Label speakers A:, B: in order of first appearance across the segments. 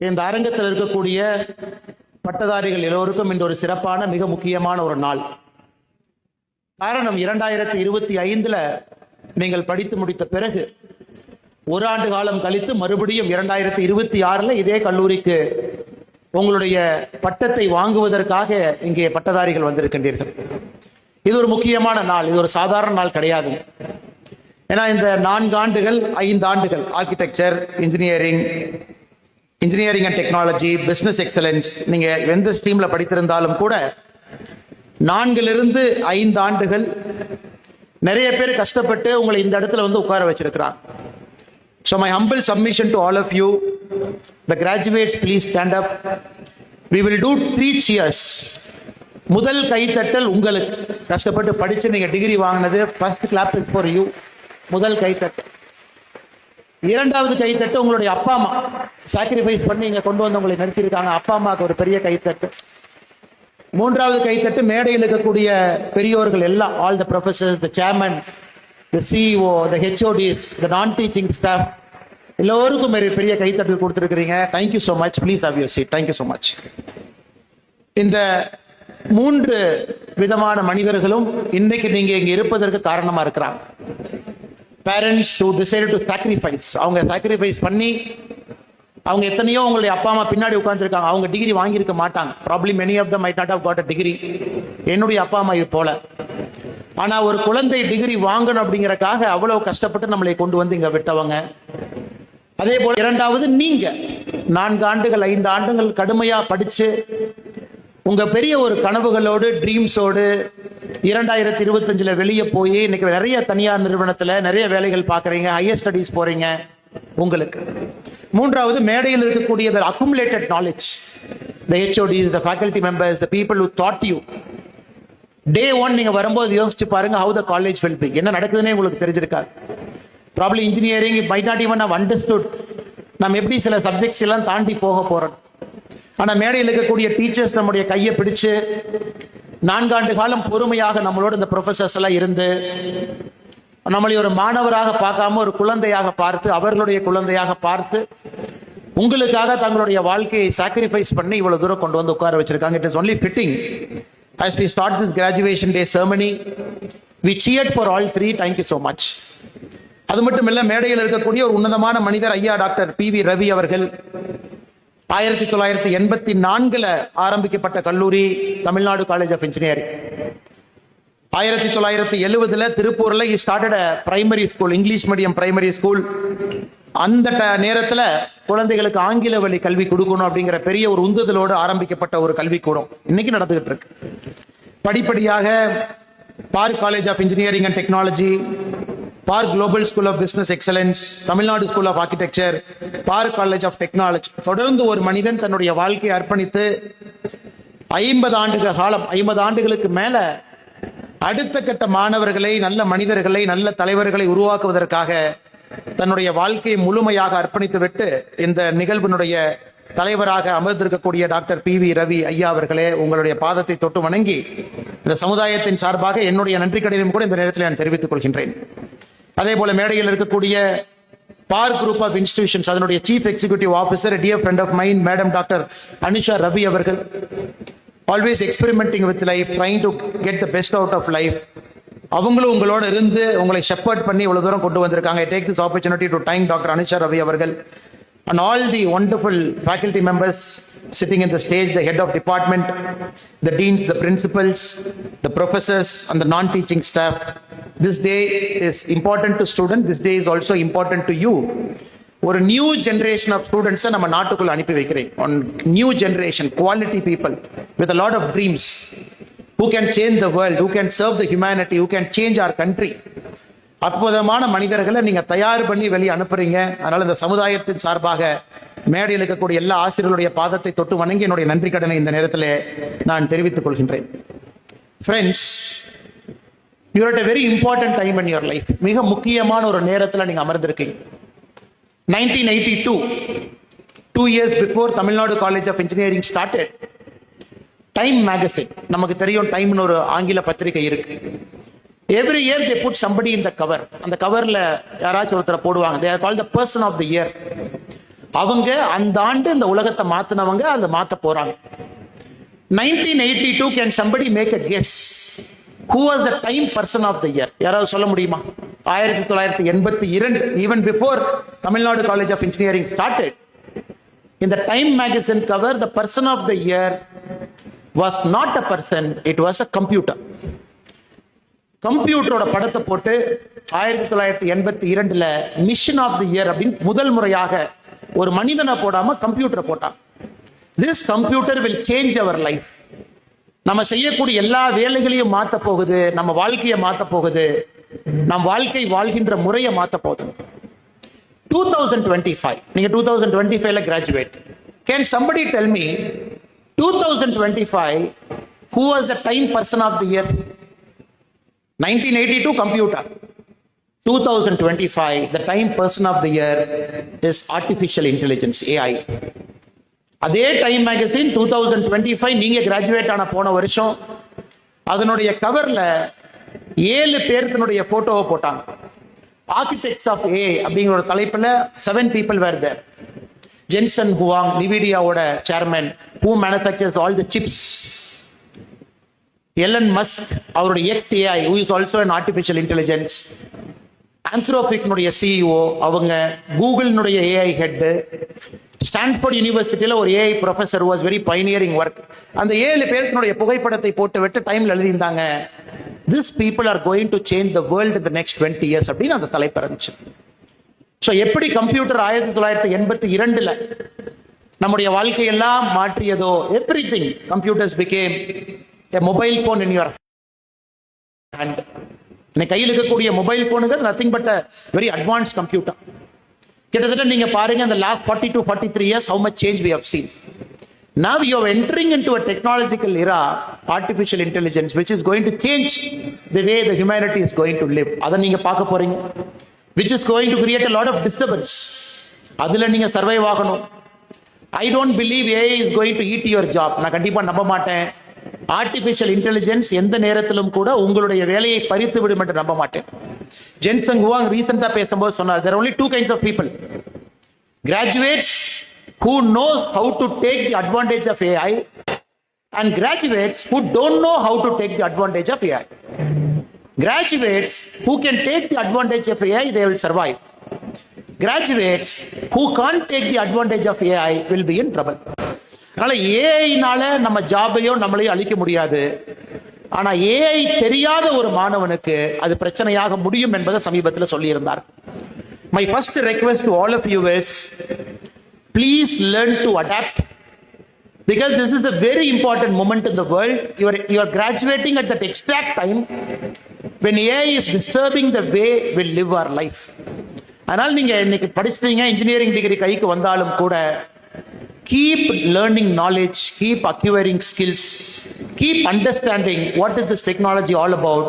A: இந்த அரங்கத்தில் இருக்கக்கூடிய பட்டதாரிகள் எல்லோருக்கும் இன்று ஒரு சிறப்பான மிக முக்கியமான ஒரு நாள். காரணம் 2025 நீங்கள் படித்து முடித்த பிறகு ஒரு ஆண்டு காலம் கழித்து மறுபடியும் 2026 இதே கல்லூரிக்கு உங்களுடைய பட்டத்தை வாங்குவதற்காக இங்கே பட்டதாரிகள் வந்திருக்கின்றீர்கள். இது ஒரு முக்கியமான நாள், இது ஒரு சாதாரண நாள் கிடையாது. ஏன்னா இந்த 4 ஆண்டுகள் 5 ஆண்டுகள் architecture, engineering and technology, business excellence, நீங்க எந்த ஸ்ட்ரீம்ல படித்திருந்தாலும் கூட 4 to 5 ஆண்டுகள் நிறைய பேர் கஷ்டப்பட்டு உங்களை இந்த இடத்துல வந்து உட்கார வச்சிருக்கிறாங்க. So my humble submission to all of you, the graduates, please stand up. We will do 3 cheers. முதல் கைத்தட்டல் உங்களுக்கு, கஷ்டப்பட்டு படிச்சு நீங்க டிகிரி வாங்கினது. First clap is for you. முதல் கைத்தட்டல். இரண்டாவது கைத்தட்டு உங்களுடைய அப்பா அம்மா சாக்ரிஃபைஸ் பண்ணி இங்க கொண்டு வந்து உங்களை நிறுத்தியிருக்காங்க. அப்பா அம்மாவுக்கு ஒரு பெரிய கைத்தட்டு. மூன்றாவது கைத்தட்டு மேடையில் இருக்கக்கூடிய பெரியோர்கள் எல்லாம், all the professors, the chairman, the CEO, the HODs, the non teaching staff, எல்லோருக்கும் பெரிய கைத்தட்டல் கொடுத்துருக்கிறீங்க. Thank you so much. Please have your seat. Thank you so much. இந்த 3 விதமான மனிதர்களும் இன்னைக்கு நீங்க இங்க இருப்பதற்கு காரணமா இருக்கிறாங்க. Parents who decided to sacrifice, அவங்க சாக்ரிஃபைஸ் பண்ணி அவங்க எத்தனையோ உங்களுடைய அப்பா அம்மா பின்னாடி உட்கார்ந்துருக்காங்க. அவங்க டிகிரி வாங்கியிருக்க மாட்டாங்க. Probably many of them might not have got a degree. என்னுடைய அப்பா அம்மா போல. ஆனா ஒரு குழந்தை டிகிரி வாங்கணும் அப்படிங்கறக்காக அவ்வளவு கஷ்டப்பட்டு நம்மளை கொண்டு வந்து இங்க விட்டவங்க. அதே போல இரண்டாவது நீங்க 4 ஆண்டுகள் 5 ஆண்டுகள் கடுமையா படிச்சு உங்க பெரிய ஒரு கனவுகளோடு, ட்ரீம்ஸோடு 2025 வெளியே போய் இன்னைக்கு நிறைய தனியார் நிறுவனத்துல நிறைய வேலைகள் பார்க்குறீங்க, ஹையர் ஸ்டடீஸ் போறீங்க. உங்களுக்கு மூன்றாவது மேடையில் இருக்கக்கூடிய accumulated knowledge, the HODs, the faculty members, the people who taught you. Day 1 நீங்க வரும்போது யோசிச்சு பாருங்க, how the college will be, என்ன நடக்குதுன்னே உங்களுக்கு தெரிஞ்சிருக்காது. Probably engineering it might not even have understood நம்ம எப்படி சில சப்ஜெக்ட்ஸ் எல்லாம் தாண்டி போக போறோம். ஆனா மேடையில் இருக்கக்கூடிய டீச்சர்ஸ் நம்முடைய கையை பிடிச்சு 4 ஆண்டு காலம் பொறுமையாக நம்மளோட இந்த ப்ரொஃபசர்ஸ் எல்லாம் இருந்து நம்மளை ஒரு மாணவராக பார்க்காம ஒரு குழந்தையாக பார்த்து, அவர்களுடைய குழந்தையாக பார்த்து உங்களுக்காக தங்களுடைய வாழ்க்கையை சாக்ரிஃபைஸ் பண்ணி இவ்வளவு தூரம் கொண்டு வந்து உட்கார வச்சிருக்காங்க. It is only fitting as we start this graduation day ceremony, we cheered for all 3. Thank you so much. அது மட்டும் இல்ல, மேடையில் இருக்கக்கூடிய ஒரு உன்னதமான மனிதர் ஐயா டாக்டர் PV ரவி அவர்கள் 1984 ஆரம்பிக்கப்பட்ட கல்லூரி தமிழ்நாடு காலேஜ் ஆஃப் இன்ஜினியரிங். 1970 திருப்பூர்ல started primary school, English medium primary school. அந்த நேரத்துல குழந்தைகளுக்கு ஆங்கில வழி கல்வி கொடுக்கணும் அப்படிங்கிற பெரிய ஒரு உந்துதலோடு ஆரம்பிக்கப்பட்ட ஒரு கல்விக்கூடம் இன்னைக்கு நடந்துகிட்டு இருக்கு. படிப்படியாக Park college of engineering and technology, Park global school of business excellence, Tamil Nadu school of architecture, Park college of technology, தொடர்ந்து ஒரு மனிதன் தன்னுடைய வாழ்க்கையை அர்ப்பணித்து 50 ஆண்டுகளுக்கு மேல அடுத்த கட்ட மாணவர்களை, நல்ல மனிதர்களை, நல்ல தலைவர்களை உருவாக்குவதற்காக தன்னுடைய வாழ்க்கையை முழுமையாக அர்ப்பணித்து விட்டு இந்த நிகழ்வினுடைய தலைவராக அமர்ந்திருக்கக்கூடிய டாக்டர் PV ரவி ஐயா அவர்களே, உங்களுடைய பாதத்தை தொட்டு வணங்கி இந்த சமுதாயத்தின் சார்பாக என்னுடைய நன்றி கடிதம் கூட இந்த நேரத்தில் நான் தெரிவித்துக் கொள்கின்றேன். அதே போல மேடையில் இருக்கக்கூடிய பார்க் குரூப் ஆஃப் இன்ஸ்டிடியூஷன்ஸ் அதனுடைய chief executive officer, dear friend of mine, madam doctor Anusha Ravi அவர்கள், always experimenting with life, trying to get the best out of life. அவங்களும் உங்களோட இருந்து உங்களை ஷெப்பர்ட் பண்ணி இவ்வளவு தூரம் கொண்டு வந்திருக்காங்க. I take this opportunity to thank Dr. Anisha Ravi அவர்கள் and all the wonderful faculty members sitting in the stage, the head of department, the deans, the principals, the professors and the non-teaching staff. This day is important to students. This day is also important to you. ஒரு new generation of ஸ்டூடெண்ட்ஸை நம்ம நாட்டுக்குள்ள அனுப்பி வைக்கிறேன். One new generation, quality people with a lot of dreams, who can change the world, who can serve the humanity, who can change our country. அற்புதமான மனிதர்களை நீங்க தயார் பண்ணி வெளியே அனுப்புறீங்க. அதனால இந்த சமுதாயத்தின் சார்பாக மேடையில் இருக்கக்கூடிய எல்லா ஆசிரியர்களுடைய பாதத்தை தொட்டு வணங்கி என்னுடைய நன்றி கடனை இந்த நேரத்தில் நான் தெரிவித்துக் கொள்கின்றேன். Friends, you are at a very important time in your life. மிக முக்கியமான ஒரு நேரத்தில் நீங்க அமர்ந்திருக்கீங்க. 1982, 2 years before Tamil Nadu college of engineering started, Time magazine, நமக்கு தெரியும் டைம்னு ஒரு ஆங்கில பத்திரிகை இருக்கு. Every year they put somebody in the cover. அந்த கவர்ல யாராச்சும் ஒருத்தரை போடுவாங்க. They are called the person of the year. அவங்க அந்த ஆண்டு இந்த உலகத்தை மாத்தினவங்க அதை மாத்த போறாங்க. 1982 can somebody make a guess who was the time person of the year? யாராவது சொல்ல முடியுமா? 1982, even before Tamil Nadu College of Engineering started, in the Time magazine cover, the person of the year was not a person, it was a computer. கம்ப்யூட்டரோட படத்தை போட்டு 1982 mission of the year அப்படின்னு முதல் முறையாக ஒரு மனிதனை போடாம கம்ப்யூட்டரை போட்டான். This computer will change our life. நம்ம செய்யக்கூடிய எல்லா வேலைகளையும் மாத்த போகுது, நம்ம வாழ்க்கையை மாத்த போகுது, நம் வாழ்க்கை வாழ்கின்ற முறையை மாத்த போகுது. 2025 நீங்க 2025 graduate. Can somebody tell me 2025 who was the time person of the year? 1982 computer. 2025 the time person of the year is artificial intelligence, AI. அதே டைம் மேகசின் 2025 நீங்க கிராஜுவேட் ஆன போன வருஷம் அதனுடைய கவர்ல 7 பேருடைய போட்டோவை போட்டாங்க. ஆர்கிடெக்ட்ஸ் ஆஃப் AI அப்படிங்கிற ஒரு தலைப்புல 7 people were there. Jensen Huang, நிவிடியாவோட chairman, who manufactures all the chips. Elon Musk, அவருடைய XAI, who is also an artificial intelligence. ஆந்த்ரோபிக்னுடைய CEO அவங்க, கூகுள்னுடைய AI ஹெட், ஸ்டான்ஃபோர்ட் யூனிவர்சிட்டியில ஒரு AI professor was very pioneering work. அந்த 7 பேருடைய புகைப்படத்தை போட்டு விட்டு டைம்ல எழுதியிருந்தாங்க, this people are going to change the world in the next 20 years அப்படின்னு அந்த தலைப்பு இருந்துச்சு. ஸோ எப்படி கம்ப்யூட்டர் 1982 நம்முடைய வாழ்க்கையெல்லாம் மாற்றியதோ, everything computers became a mobile phone in your hand. இன்னைக்கு கையில் இருக்கக்கூடிய மொபைல் போனுக்கு nothing but a very advanced computer. கிட்டத்தட்ட நீங்க பாருங்க இந்த last 40 to 43 years how much change we have seen. Now you are entering into a technological era, artificial intelligence, which is going to change the way the humanity is going to live. அதை நீங்க பார்க்க போறீங்க, which is going to create a lot of disturbance. அதுல நீங்க survive ஆகணும். I don't believe AI is going to eat your job. நான் கண்டிப்பா நம்ப மாட்டேன். ஆர்டிபிஷியல் இன்டெலிஜென்ஸ் எந்த நேரத்திலும் கூட உங்களுடைய வேலையை பறித்து விடும் என்று நம்ப மாட்டேன். ஜென்சன் ஹுவாங் ரீசெண்டா பேசும்போது சொன்னார், there are only 2 kinds of people. Graduates who knows how to take the advantage of AI and graduates who don't know how to take the advantage of AI. Graduates who can take the advantage of AI, they will survive. Graduates who can't take the advantage of AI will be in trouble. அதனால ஏஐனால நம்ம ஜாபையோ நம்மளையும் அழிக்க முடியாது. ஆனா AI தெரியாத ஒரு மாணவனுக்கு அது பிரச்சனையாக முடியும் என்பதை சமீபத்தில் சொல்லியிருந்தார். My first request to all of you is please learn to adapt, because this is a very important moment in the world. You are graduating at that exact time when AI is disturbing the way we live our life. அதனால நீங்க இன்னைக்கு படிச்சிட்டீங்க, engineering degree கைக்கு வந்தாலும் கூட keep learning knowledge, keep acquiring skills, keep understanding what is this technology all about,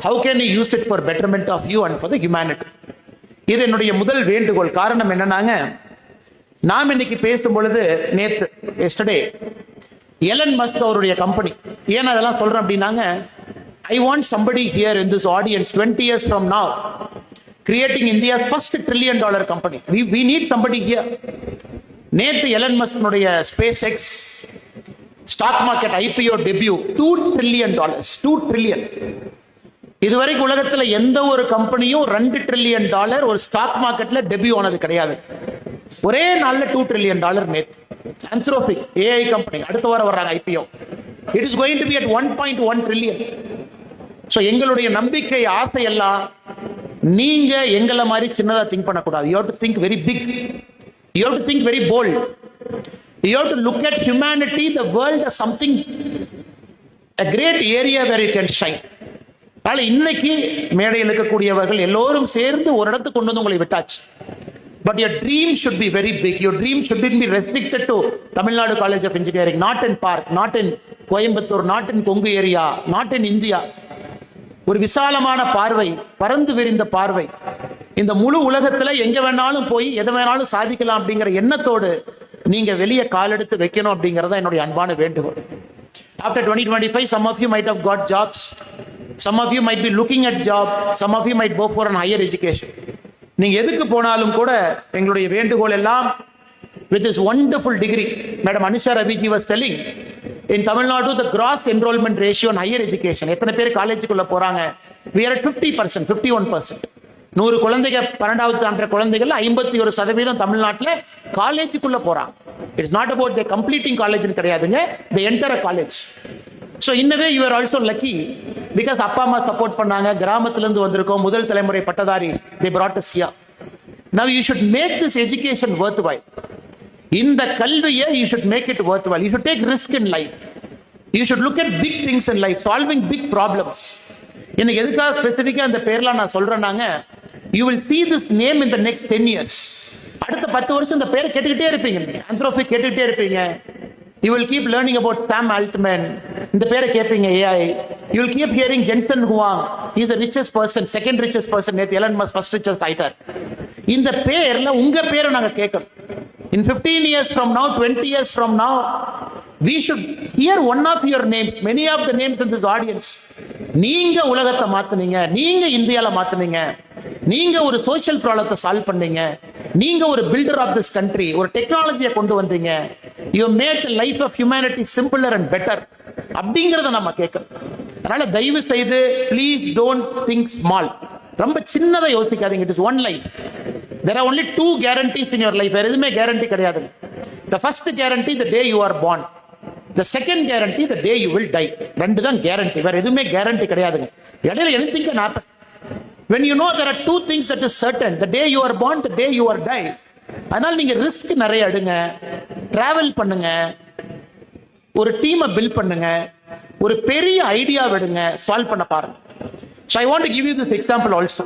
A: how can you use it for betterment of you and for the humanity. இது என்னுடைய முதல் வேண்டுகோள். காரணம் என்னன்னாங்க, நாம் இன்னைக்கு பேசும் பொழுது நேத்து எஸ்டர்டே எலன் மஸ்க் அவருடைய கம்பெனி, ஏன் அதெல்லாம் சொல்றேன் அப்படின்னாங்க, I want somebody here in this audience 20 years from now creating India's first $1 trillion company. We need somebody here. நேற்று எலன் மஸ்கினுடைய SpaceX stock market IPO debut $2 trillion. 2 trillion. இதுவரைக்கும் உலகத்துல எந்த ஒரு கம்பெனியும் $2 trillion ஒரு ஸ்டாக் மார்க்கெட்ல டெபியூ ஆனது கிடையாது. ஒரே நாள்ல $2 trillion நேத்து. ஆந்த்ரோபிக் AI கம்பெனி அடுத்த வாரம் வர்றாங்க IPO. It is going to be at 1.1 trillion. So எங்களுடைய நம்பிக்கை, ஆசை எல்லாம் நீங்க எங்களை மாதிரி சின்னதா திங்க் பண்ணக்கூடாது. You have to think very big. You have to think very bold. You have to look at humanity, the world as something, a great area where you can shine. அதனால இன்னைக்கு மேடையில் இருக்கக்கூடியவர்கள் எல்லோரும் சேர்ந்து ஒரு இடத்துக்கு கொண்டு வந்து உங்களை விட்டாச்சு. But your dream should be very big. Your dream shouldn't be restricted to Tamil Nadu College of Engineering, not in Park, not in Coimbatore, not in Kongu area, not in India. ஒரு விசாலமான பார்வை, பறந்து விரிந்த பார்வை, இந்த முழு உலகத்துல எங்க வேணாலும் போய் எதை வேணாலும் சாதிக்கலாம் அப்படிங்கிற எண்ணத்தோடு நீங்க வெளியே காலெடுத்து வைக்கணும் அப்படிங்கறத என்னுடைய அன்பான வேண்டுகோள். After 2025, some of you might have got jobs, some of you might be looking at job, some of you might go for an higher education. நீங்க எதுக்கு போனாலும் கூட எங்களுடைய வேண்டுகோள் எல்லாம் with this wonderful degree. Madam Anusha Raviji was telling, in Tamil Nadu, the gross enrollment ratio in higher education, எத்தனை பேர் காலேஜுக்குள்ள போறாங்க, we are at 50%, 51%. 100 குழந்தைகள் 12வது தாண்ட குழந்தைகள் 51% தமிழ்நாட்டில் காலேஜுக்குள்ள போறாங்க. It's not about the completing காலேஜ்னு கிடையாதுங்க, தி என்டர் காலேஜ். ஸோ இன்னவே you are also lucky because அப்பா அம்மா சப்போர்ட் பண்ணாங்க, கிராமத்திலிருந்து வந்திருக்கோம், முதல் தலைமுறை பட்டதாரி, they brought us here. Now you should make this education worthwhile. இந்த கல்வியை you should make it worthwhile. You should take risk in life. You should look at big things in life, solving big problems. எனக்கு எதுக்காக ஸ்பெசிஃபிக்காக அந்த பேர்லாம் நான் சொல்றேன்னாங்க, you will see this name in the next 10 years. அடுத்த 10 வருஷம் இந்த பேரை கேட்டுக்கிட்டே இருப்பீங்க, Anthropic கேட்டுக்கிட்டே இருப்பீங்க. You will keep learning about Sam Altman. இந்த பேரை கேட்பீங்க, AI. You will keep hearing Jensen Huang. He is the richest person, second richest person. நேத்து Elon Musk first richest ஆயிட்டார். இந்த பேர்ல உங்க பேரை நாங்க கேட்கணும். In 15 years from now, 20 years from now, we should hear one of your names, many of the names in this audience. நீங்க உலகத்தை மாத்துனீங்க, நீங்க இந்தியால மாத்துனீங்க, நீங்க ஒரு சோஷியல் ப்ராப்ளத்தை சால்வ் பண்ணீங்க, நீங்க ஒரு பில்டர் ஆஃப் திஸ் கண்ட்ரி, ஒரு டெக்னாலஜியை கொண்டு வந்தீங்க, you made the life of humanity simpler and better அப்படிங்கறத நம்ம கேட்கணும். அதனால தயவு செய்து ப்ளீஸ் டோன்ட் திங்க் ஸ்மால். ரொம்ப சின்னதை யோசிக்காதீங்க. It is one life. There are only 2 guarantees in your life. வேற எதுவுமே கேரண்டி கிடையாது. The first guarantee, the day you are born. The second guarantee, the day you will die. ரெண்டு தான் guarantee, வேற எதுவுமே guarantee கிடையாதுங்க. இடையில anything can happen. When you know there are 2 things that is certain, the day you are born, the day you are die. அதனால நீங்க risk நிறைய எடுங்க, டிராவல் பண்ணுங்க, ஒரு டீமை பில்ட் பண்ணுங்க, ஒரு பெரிய ஐடியா எடுங்க, சால்வ் பண்ண பாருங்க. So I want to give you this example also.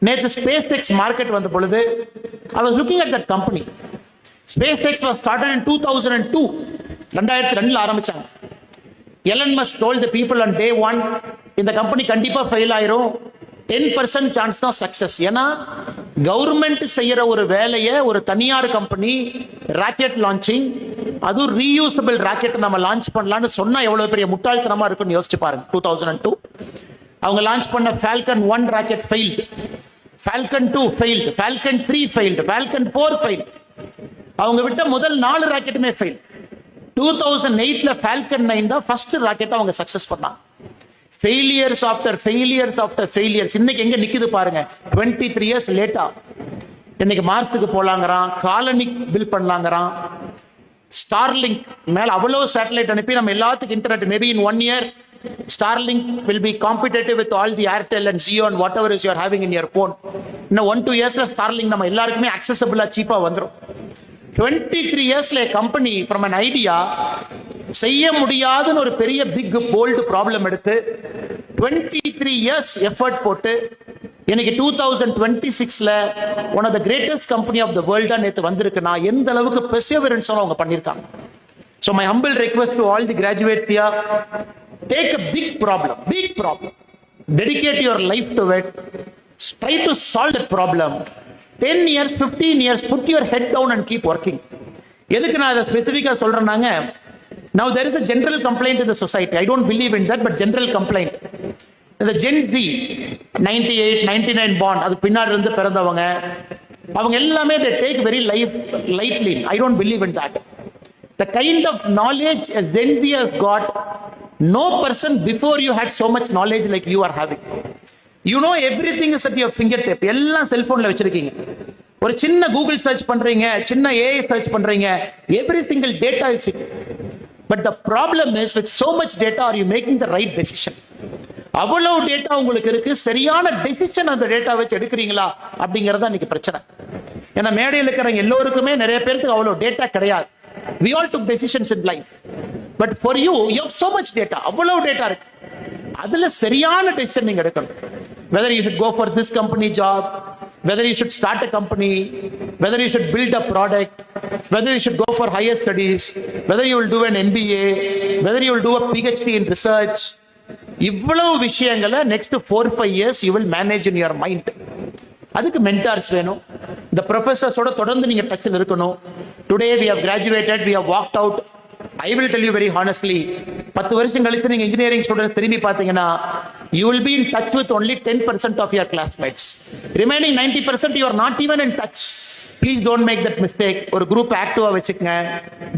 A: நேற்று SpaceX மார்க்கெட் வந்த பொழுது I was looking at that company. SpaceX was started in 2002. 2002 ஆரம்பிச்சாங்க. Elon Musk told the people on day 1, இந்த கம்பெனி கண்டிப்பா fail ஆயிரும், 10% chance தான் success. ஏன்னா government செய்யற ஒரு வேலையை ஒரு தனியார் கம்பெனி ராக்கெட் லான்ச்சிங், அதுவும் ரீயூசபிள் ராக்கெட் நம்ம லான்ச் பண்ணலாம்னு சொன்னா எவ்வளவு பெரிய முட்டாள்தனமா இருக்குன்னு யோசிச்சு பாருங்க. 2002 அவங்க லான்ச் பண்ண Falcon 1 rocket failed, Falcon 2 failed, Falcon 3 failed, Falcon 4 failed. அவங்க விட்ட முதல் 4 ராக்கெட்டுமே ஃபெயில். 2008ல Falcon 9 தான் ஃபர்ஸ்ட் ராக்கெட் அவங்க சக்சஸ் பண்ணாங்க. Failures after failures after failures. இன்னைக்கு எங்க நிக்குது பாருங்க, 23 இயர்ஸ் லேட்டா. இன்னைக்கு மார்ஸுக்கு போலாங்கிறான், காலனி பில்ட் பண்ணலாங்கிறான், ஸ்டார்லிங்க் மேல அவ்வளவு சேட்டலைட் அனுப்பி நம்ம எல்லாத்துக்கும் internet. Maybe in 1 year Starlink will be competitive with all the Airtel and Jio and whatever is you are having in your phone. இன்னும் 1-2 yearsல Starlink நம்ம எல்லாருக்குமே accessible சீப்பா வந்துரும். 23 yearsல கம்பெனி from an idea செய்ய முடியாதுன்னு ஒரு பெரிய பிக் போல்டு ப்ராப்ளம் எடுத்து 23 years எஃபர்ட் போட்டு இன்னைக்கு 2026ல one of the greatest company of the world நேத்து வந்திருக்குன்னா எந்த அளவுக்கு perseverance அவங்க பண்ணிருக்காங்க. So my humble request to all the graduates here, take a big problem, dedicate your life to it, try to solve that problem. 10 years, 15 years, put your head down and keep working. எதுக்கு நான் அதை ஸ்பெசிஃபிக்கா சொல்றேன்னாங்க, now there is a general complaint in the society. I don't believe in that, but general complaint. The Gen Z 98, 99 born, அதுக்கு பின்னாடி இருந்து பிறந்தவங்க, அவங்க எல்லாமே they take very lightly. I don't believe in that. The kind of knowledge a Gen Z has got, no person before you had so much knowledge like you are having. You know everything is at your fingertip. எல்லாம் செல்போன்ல வச்சிருக்கீங்க. ஒரு சின்ன Google search பண்றீங்க, சின்ன AI search பண்றீங்க, every single data is it. But the problem is with so much data, are you making the right decision? அவ்வளவு data உங்களுக்கு இருக்கு, சரியான டெசிஷன் அந்த டேட்டா வச்சு எடுக்கிறீங்களா அப்படிங்கறத இன்னைக்கு பிரச்சனை. ஏன்னா மேடையில் இருக்கிறவங்க எல்லோருக்குமே நிறைய பேருக்கு அவ்வளவு டேட்டா கிடையாது. We all took decisions in life. But for you, you have so much data. அவ்வளவு டேட்டா இருக்கு. அதுல சரியான டெசிஷன் நீங்க எடுக்கணும். Whether you should go for this company job, whether you should start a company, whether you should build a product, whether you should go for higher studies, whether you will do an MBA, whether you will do a PhD in research. இவ்வளவு விஷயங்களை next 4-5 years you will manage in your mind. அதுக்கு mentors வேணும். இந்த ப்ரொஃபசர்ஸோட தொடர்ந்து நீங்க டச்சில் இருக்கணும். Today we have graduated, we have walked out. I will tell you very honestly, 10 வருஷம் கழிச்சு நீங்க இன்ஜினியரிங் ஸ்டூடெண்ட்ஸ் திரும்பி பார்த்தீங்கன்னா, you will be in touch with only 10% of your classmates. Remaining 90% you are not even in touch. Please don't make that mistake. ஒரு group active வச்சுக்கங்க.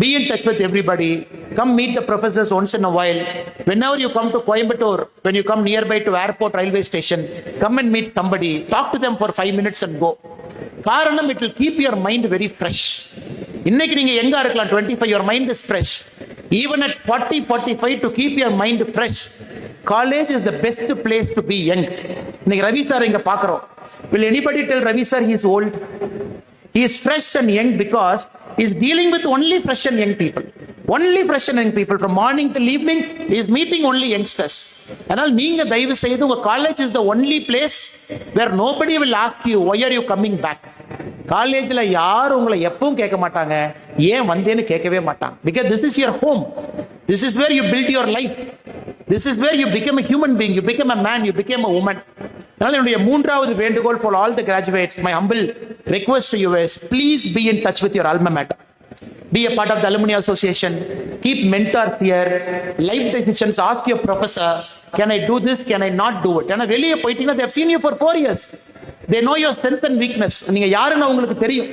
A: Be in touch with everybody. Come meet the professors once in a while. Whenever you come to Coimbatore, when you come nearby to airport railway station, come and meet somebody. Talk to them for 5 minutes and go. காரணம், it will keep your mind very fresh. இன்னைக்கு நீங்க எங்க இருக்கலாம் 25, your mind is fresh. Even at 40, 45, to keep your mind fresh, college is the best place to be young. இன்னைக்கு Ravi sir இங்க பார்க்கிறோம். Will anybody tell Ravi sir he is old? He is fresh and young because he is dealing with only fresh and young people. Only fresh and young people. From morning till evening, he is meeting only youngsters. அதனால் நீங்க தயவு செய்து உங்க college is the only place where nobody will ask you why are you coming back. காலேஜ்ல யாரும் உங்களை எப்பவும் கேட்க மாட்டாங்க, ஏன் வந்தேன்னு கேட்கவே மாட்டாங்க. Because this is your home. This is where you build your life. This is where you become a human being. You become a man. You become a woman. அதனால என்னுடைய மூன்றாவது வேண்டுகோள் for all the graduates, my humble request to you is please be in touch with your alma mater. Be a part of the alumni association. Keep mentors here. Life decisions, ask your professor, can I do this, can I not do it? ஏன்னா வெளியே போயிட்டீங்கன்னா they have seen you for 4 years. They know your strength and weakness. நீங்க யாருன்னு உங்களுக்கு தெரியும்.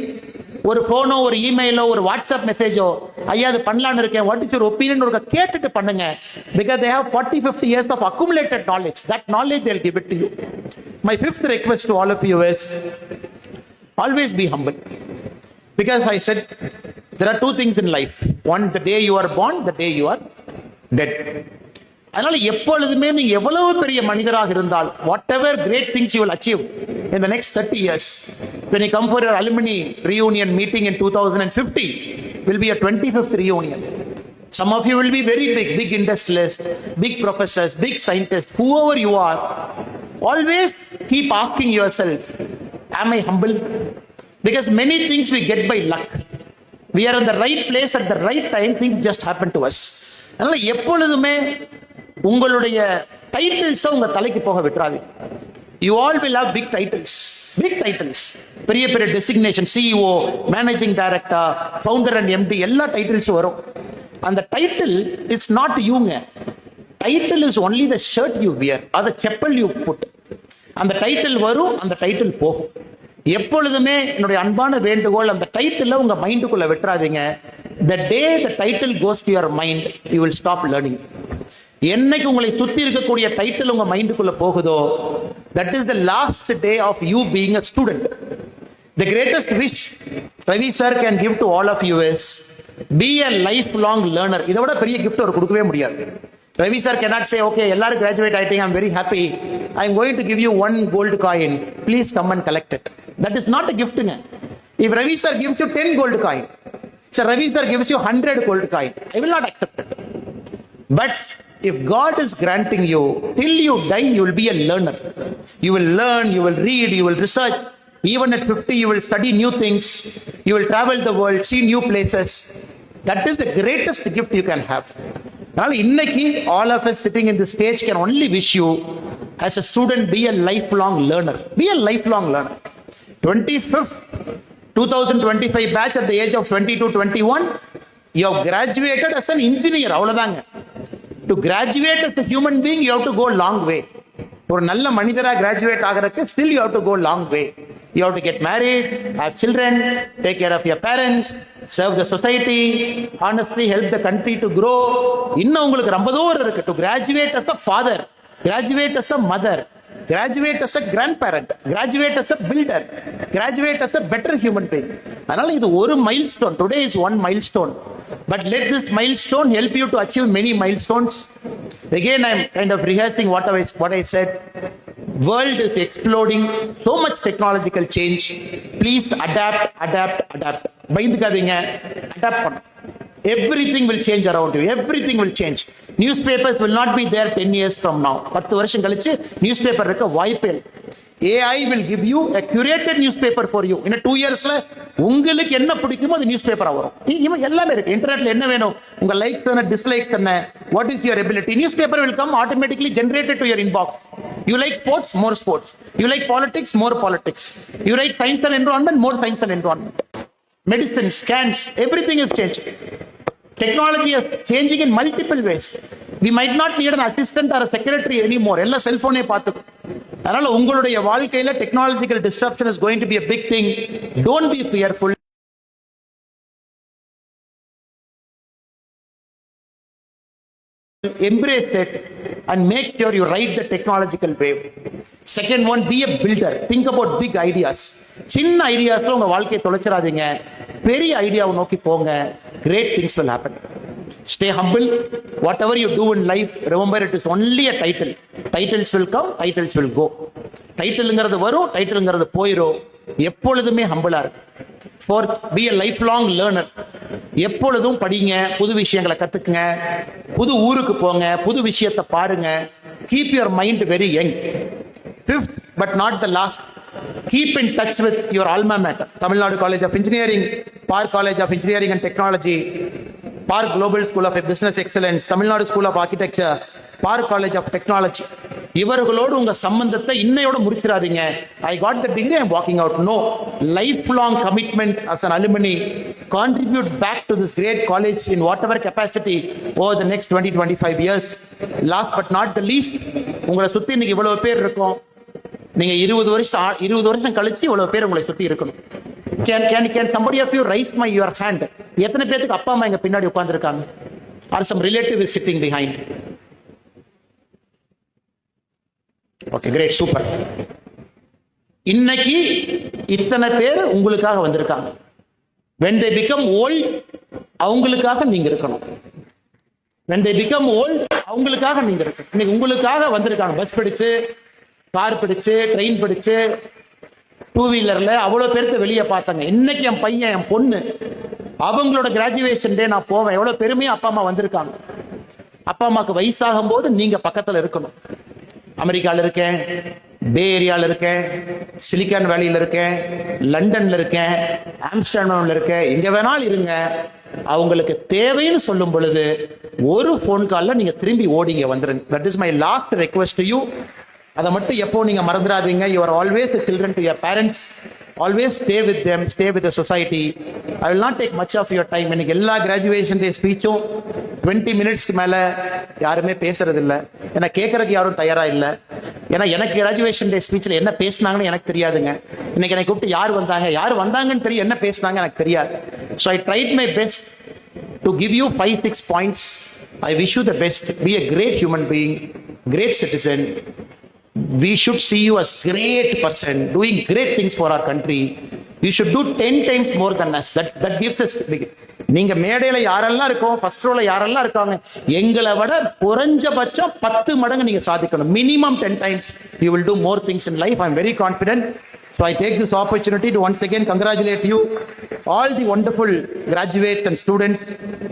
A: ஒரு போனோ, ஒரு இமெயிலோ, ஒரு வாட்ஸ்அப் மெசேஜோ, ஐயா அது பண்ணலான்னு இருக்கேன், வாட் இஸ் யுவர் ஒப்பீனியன் ஒரு கேட்டுட்டு பண்ணுங்க. Because they have 40-50 years of accumulated knowledge. That knowledge they'll give it to you. My fifth request to all of you is always be humble. Because I said there are two things in life. One, the day you are born, the day you are dead. அதனால எப்பொழுதுமே நீங்க எவ்வளவு பெரிய மனிதராக இருந்தால், whatever great things you will achieve in the next 30 years, when you come for your alumni reunion meeting in 2050, will be a 25th reunion. Some of you will be very big industrialists, big professors, big scientists, whoever you are. Always keep asking yourself, am I humble? Because many things we get by luck. We are in the right place at the right time, things just happen to us. அதனால எப்பொழுதுமே உங்களுடைய titles உங்க தலைக்கு போக விட்டுறாது. You all will have big titles. பெரிய பெரிய designation, CEO, managing director, founder and MD எல்லா டைட்டில்ஸும் வரும். அந்த டைட்டில் இட்ஸ் நாட் யூங்க. Title is only the shirt you wear, அது செப்பல் யூ புட். அந்த டைட்டில் வரும், அந்த டைட்டில் போகும். எப்பொழுதுமே என்னுடைய அன்பான வேண்டுகோள், அந்த டைட்டில் உங்க மைண்டுக்குள்ள விட்டுறாதீங்க. The day the title goes to your mind, you will stop learning. என்னைக்கு உங்களை சுத்தி இருக்கக்கூடிய டைட்டில் உங்க மைண்டுக்குள்ள போகுதோ, that is the last day of you being a student. The greatest wish Ravi sir can give to all of you is be a lifelong learner. இதை விட பெரிய gift அவர் கொடுக்கவே முடியாது. Ravi sir cannot say, okay, எல்லாரும் graduate ஆயிட்டீங்க, I'm very happy, I'm going to give you 1 gold coin, please come and collect it. That is not a gift. If Ravi sir gives you 10 gold coin, so Ravi sir gives you 100 gold coin, I will not accept it. But if God is granting you, till you die, you will be a learner. You will learn, you will read, you will research. Even at 50, you will study new things. You will travel the world, see new places. That is the greatest gift you can have. Now, innaki, all of us sitting in this stage can only wish you, as a student, be a lifelong learner. Be a lifelong learner. 25th, 2025 batch at the age of 22-21, you have graduated as an engineer. அவ்வளவுதாங்க. To graduate as a human being, you have to go long way. ஒரு நல்ல மனிதரா graduate ஆகிறதுக்கு still you have to go long way. You have to get married, have children, take care of your parents, serve the society, honestly help the country to grow. இன்னும் உங்களுக்கு ரொம்ப தூரம் இருக்கு. To graduate as a father, graduate as a mother, graduate as a grandparent, graduate as a builder, graduate as a better human being. அதனால இது ஒரு milestone. Today is one milestone. But let this milestone help you to achieve many milestones. Again, I am kind of rehearsing what I said. World is exploding, so much technological change. Please adapt. பயந்துக்காதீங்க, adapt பண்ணு. Everything will change around you. Everything will change. Newspapers will not be there 10 years from now. 10 வருஷம் கழிச்சு newspaper இருக்க வாய்ப்பே இல்லை. AI will give you a curated newspaper for you. In 2 yearsல உங்களுக்கு என்ன பிடிக்குமோ அது நியூஸ்பேப்பரா வரும். இவன் எல்லாமே இருக்கு. இன்டர்நெட்ல என்ன வேணும், உங்க லைக்ஸ் என்ன, டிஸ்லைக்ஸ் என்ன, what is your ability, newspaper will come automatically generated to your inbox. You like sports, more sports. You like politics, more politics. You like science and environment, more science and environment. Medicine, scans, everything is changing. Technology is changing in multiple ways. We might not need an assistant or a secretary anymore. எல்லா செல்போனே பார்த்து அதனால உங்களுடைய வாழ்க்கையில technological disruption is going to be a big thing. Don't be fearful. Embrace it and make sure you ride the technological wave. Second one, be a builder. Think about big ideas. சின்ன ஐடியாஸ்ல உங்க வாழ்க்கையை தொலைச்சிடாதீங்க. பெரிய ஐடியாவை நோக்கி போங்க. Great things will happen. Stay humble. Whatever you do in life, remember it is only a title. Titles will come, titles will go. டைட்டில்ங்கிறது வரும், டைட்டில்ங்கிறது போயிடும். எப்பொழுதுமே ஹம்பிளா இருக்கு. Fourth, be a lifelong learner. எப்பொழுதும் படிங்க, புது விஷயங்களை கத்துக்குங்க, புது ஊருக்கு போங்க, புது விஷயத்தை பாருங்க. Keep your mind very young. Fifth, but not the last, keep in touch with your alma mater. Tamil Nadu College of Engineering, Park College of Engineering and Technology, Park Global School of Business Excellence, Tamil Nadu School of Architecture, Park College of Technology. இவர்களோடு உங்க சம்பந்தத்தை இன்னையோட முடிச்சிடாதீங்க. I got the degree, I'm walking out. No, lifelong commitment as an alumni. Contribute back to this great college in whatever capacity over the next 20-25 years. Last but not the least, உங்களை சுத்தி இன்னைக்கு இவ்வளவு பேர் இருக்கும். நீங்க 20 வருஷம் கழிச்சு இவ்வளவு பேர் உங்களை சுத்தி இருக்கணும். Can somebody of you raise your hand? எத்தனை பேருக்கு அப்பா அம்மா இங்க பின்னாடி உட்கார்ந்து இருக்காங்க? Or some relative is sitting behind? Okay, great, super. இன்னைக்கு இத்தனை பேர் உங்களுக்காக வந்திருக்காங்க. When they become old, அவங்களுக்காக நீங்க இருக்கணும். When they become old, அவங்களுக்காக நீங்க இருக்கணும். இன்னைக்கு உங்களுக்காக வந்திருக்காங்க. பஸ் பிடிச்சு, கார் பிடிச்சு, ட்ரெயின் பிடிச்சு, டூ வீலர்ல அவ்வளவு பேருக்கு வெளியே பார்த்தாங்க. இன்னைக்கு என் பையன், என் பொண்ணு, அவங்களோட கிராஜுவேஷன் டே நான் போவேன். எவ்வளவு பெருமையா அப்பா அம்மா வந்திருக்காங்க. அப்பா அம்மாக்கு வயசாகும் போது நீங்க பக்கத்துல இருக்கணும். அமெரிக்கால இருக்கேன், பே ஏரியால இருக்கேன், சிலிக்கான் வேலியில இருக்கேன், லண்டன்ல இருக்கேன், ஆம்ஸ்டர்டாம்ல இருக்கேன், எங்க வேணாலும் இருங்க. அவங்களுக்கு தேவைன்னு சொல்லும் பொழுது ஒரு போன் கால்ல நீங்க திரும்பி ஓடிங்க வந்துருங்க. That is my last request to you. அதை மட்டும் எப்போ நீங்க மறந்துடாதீங்க. You are always a children to your parents. Always stay with them, stay with the society. I will not take much of your time. எனக்கு எல்லா graduation டே ஸ்பீச்சும் 20 மினிட்ஸ்க்கு மேல யாருமே பேசுறது இல்லை. ஏன்னா கேட்கறதுக்கு யாரும் தயாரா இல்லை. ஏன்னா எனக்கு கிராஜுவேஷன் டே ஸ்பீச்சில் என்ன பேசினாங்கன்னு எனக்கு தெரியாதுங்க. இன்னைக்கு என்னை கூப்பிட்டு யார் வந்தாங்கன்னு தெரியும், என்ன பேசினாங்க எனக்கு தெரியாது. So I tried my best to give you 5-6 points. I wish you the best. Be a great human being, great citizen. We should see you as great person doing great things for our country. You should do 10 times more than us. That gives us big. நீங்க மேடையில யாரெல்லாம் இருக்கோம், first ரோல யாரெல்லாம் இருக்காங்க, எங்களை விட குறைஞ்சபட்சம் 10 மடங்கு நீங்க சாதிக்கணும். Minimum 10 times you will do more things in life. I am very confident. So I take this opportunity to once again congratulate you, all the wonderful graduates and students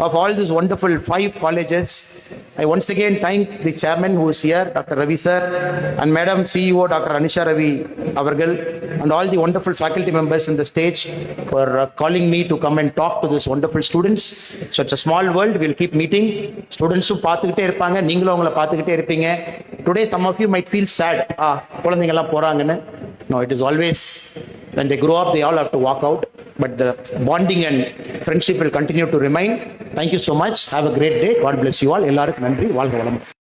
A: of all these wonderful 5 colleges. I once again thank the chairman who is here, Dr. Ravi sir, and Madam CEO Dr. Anisha Ravi Avargal, and all the wonderful faculty members in the stage for calling me to come and talk to these wonderful students. So it's a small world. We'll keep meeting. Students பார்த்துக்கிட்டே இருப்பாங்க, நீங்களும் அவங்கள பார்த்துக்கிட்டே இருப்பீங்க. Today some of you might feel sad. குழந்தைங்க எல்லாம் போறாங்கன்னு. No, it is always when they grow up, they all have to walk out. But the bonding and friendship will continue to remain. Thank you so much. Have a great day. God bless you all. எல்லாருக்கும் நன்றி. வாழ்க வளமுடன்.